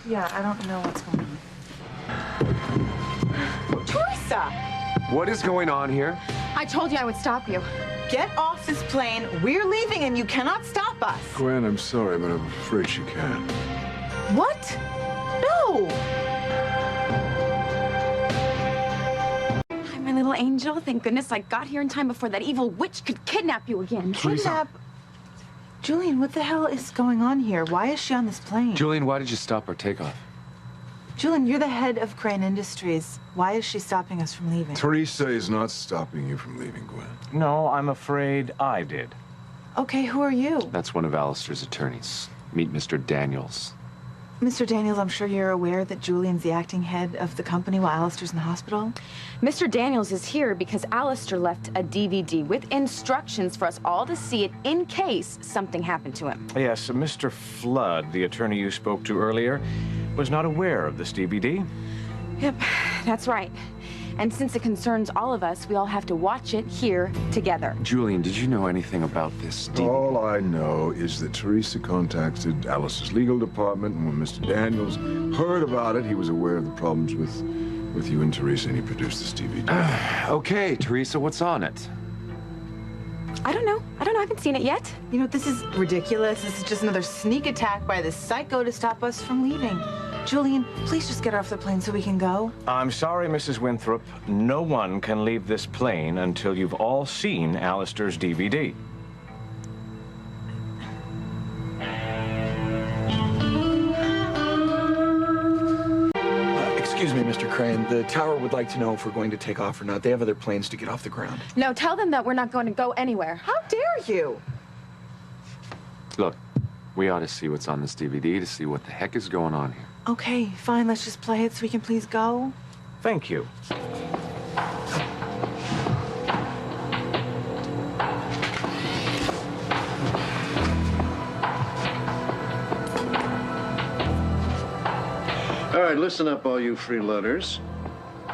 Yeah, I don't know what's going on. Theresa! What is going on here? I told you I would stop you. Get off this plane. We're leaving and you cannot stop us. Gwen, I'm sorry, but I'm afraid she can't. What? No! Hi, my little angel. Thank goodness I got here in time before that evil witch could kidnap you again. Kidnap? Julian, what the hell is going on here? Why is she on this plane? Julian, why did you stop our takeoff? Julian, you're the head of Crane Industries. Why is she stopping us from leaving? Theresa is not stopping you from leaving, Gwen. No, I'm afraid I did. Okay, who are you? That's one of Alistair's attorneys. Meet Mr. Daniels. Mr. Daniels, I'm sure you're aware that Julian's the acting head of the company while Alistair's in the hospital. Mr. Daniels is here because Alistair left a DVD with instructions for us all to see it in case something happened to him. Yes, Mr. Flood, the attorney you spoke to earlier, was not aware of this DVD. Yep, that's right. And since it concerns all of us, we all have to watch it here together. Julian, did you know anything about this DVD? All I know is that Theresa contacted Alice's legal department, and when Mr. Daniels heard about it, he was aware of the problems with you and Theresa, and he produced this DVD. Okay, Theresa, what's on it? I don't know. I haven't seen it yet. You know, this is ridiculous. This is just another sneak attack by this psycho to stop us from leaving. Julian, please just get off the plane so we can go. I'm sorry, Mrs. Winthrop. No one can leave this plane until you've all seen Alistair's DVD. Excuse me, Mr. Crane. The tower would like to know if we're going to take off or not. They have other planes to get off the ground. No, tell them that we're not going to go anywhere. How dare you? Look, we ought to see what's on this DVD to see what the heck is going on here. Okay, fine. Let's just play it so we can please go. Thank you. All right, listen up, all you freeloaders.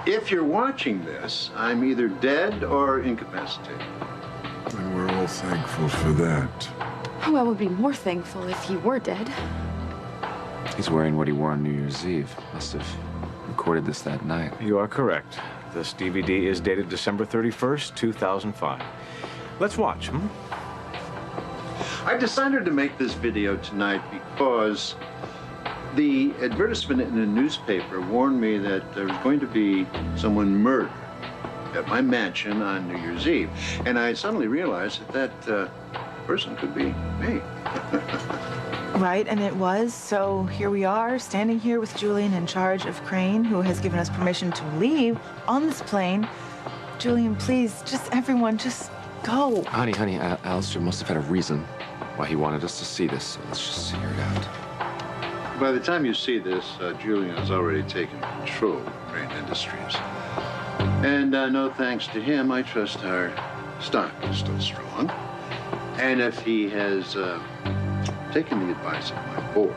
If you're watching this, I'm either dead or incapacitated. And we're all thankful for that. Oh, I would be more thankful if he were dead. He's wearing what he wore on New Year's Eve. Must have recorded this that night. You are correct. This DVD is dated December 31st, 2005. Let's watch, I decided to make this video tonight because the advertisement in the newspaper warned me that there was going to be someone murdered at my mansion on New Year's Eve. And I suddenly realized that person could be me. Right, and it was. So here we are, standing here with Julian in charge of Crane, who has given us permission to leave on this plane. Julian, please, just everyone, just go. Honey, Alistair must have had a reason why he wanted us to see this, so let's just hear it out. By the time you see this, Julian has already taken control of Crane Industries. And no thanks to him, I trust our stock is still strong. And if he has taken the advice of my board,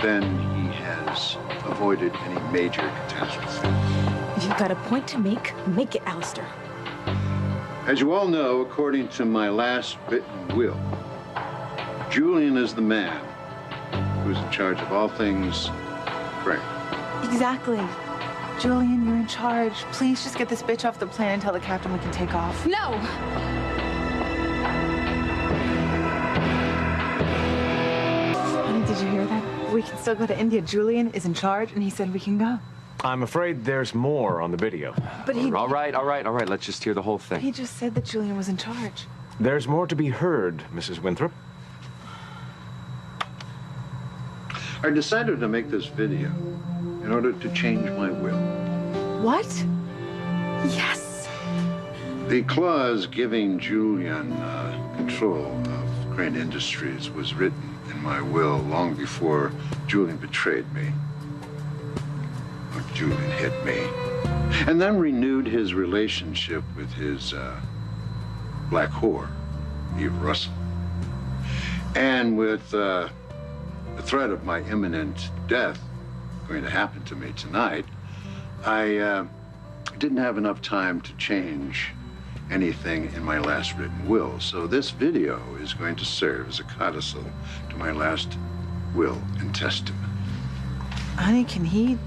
then he has avoided any major catastrophe. If you've got a point to make it, Alistair. As you all know, according to my last written will, Julian is the man who's in charge of all things Crane. Exactly. Julian, you're in charge. Please just get this bitch off the plane and tell the captain we can take off. No! Honey, did you hear that? We can still go to India. Julian is in charge, and he said we can go. I'm afraid there's more on the video. But he... All right. Let's just hear the whole thing. He just said that Julian was in charge. There's more to be heard, Mrs. Winthrop. I decided to make this video in order to change my will. What? Yes! The clause giving Julian control of Crane Industries was written in my will long before Julian betrayed me. Or Julian hit me. And then renewed his relationship with his black whore, Eve Russell. And with the threat of my imminent death going to happen to me tonight, I didn't have enough time to change anything in my last written will. So this video is going to serve as a codicil to my last will and testament. Honey, can he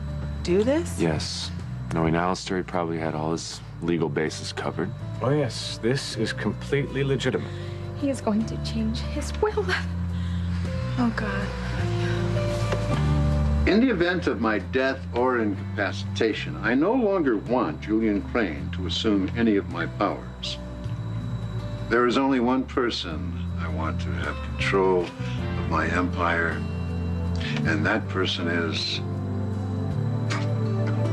do this? Yes. Knowing Alistair, he probably had all his legal bases covered. Oh, yes, this is completely legitimate. He is going to change his will. Oh, God. In the event of my death or incapacitation, I no longer want Julian Crane to assume any of my powers. There is only one person I want to have control of my empire, and that person is...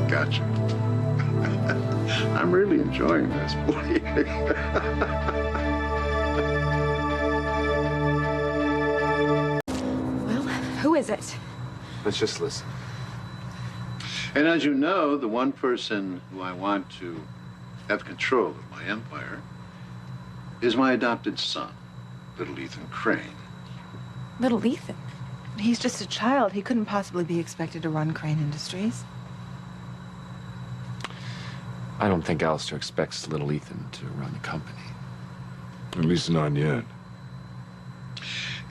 Gotcha. I'm really enjoying this, boy. Well, who is it? Let's just listen. And as you know, the one person who I want to have control of my empire is my adopted son, little Ethan Crane. Little Ethan. He's just a child. He couldn't possibly be expected to run Crane Industries. I don't think Alistair expects little Ethan to run the company. At least not yet.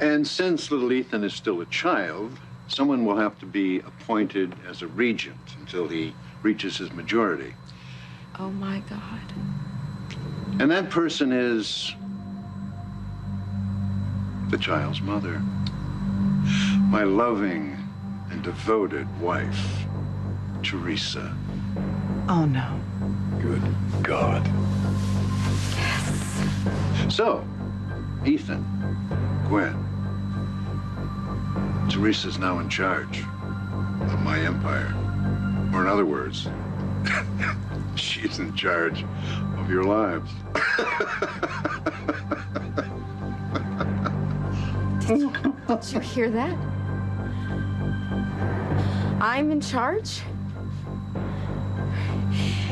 And since little Ethan is still a child, someone will have to be appointed as a regent until he reaches his majority. Oh, my God. And that person is the child's mother. My loving and devoted wife, Theresa. Oh, no. Good God. So, Ethan, Gwen, Theresa's now in charge of my empire. Or in other words, she's in charge of your lives. Did you hear that? I'm in charge?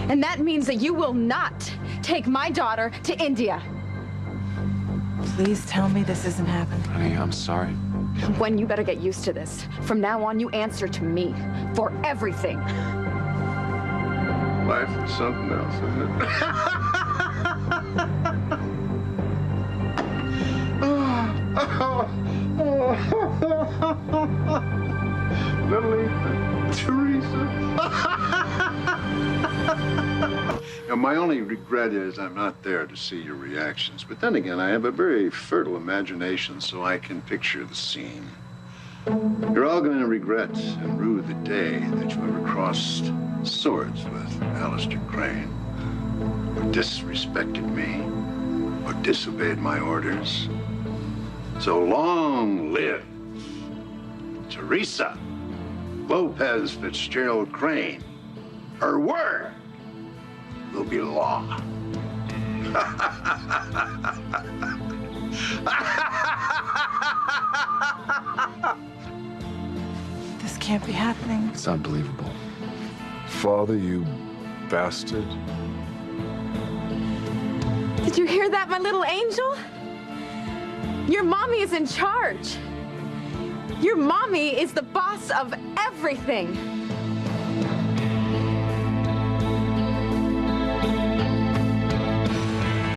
And that means that you will not take my daughter to India. Please tell me this isn't happening. Honey, I'm sorry. Gwen, you better get used to this. From now on, you answer to me for everything. Life is something else, isn't it? Little Ethan, Theresa. Now, my only regret is I'm not there to see your reactions. But then again, I have a very fertile imagination, so I can picture the scene. You're all going to regret and rue the day that you ever crossed swords with Alistair Crane, or disrespected me, or disobeyed my orders. So long live Theresa Lopez Fitzgerald Crane. Her word will be law. This can't be happening. It's unbelievable. Father, you bastard. Did you hear that, my little angel? Your mommy is in charge. Your mommy is the boss of everything.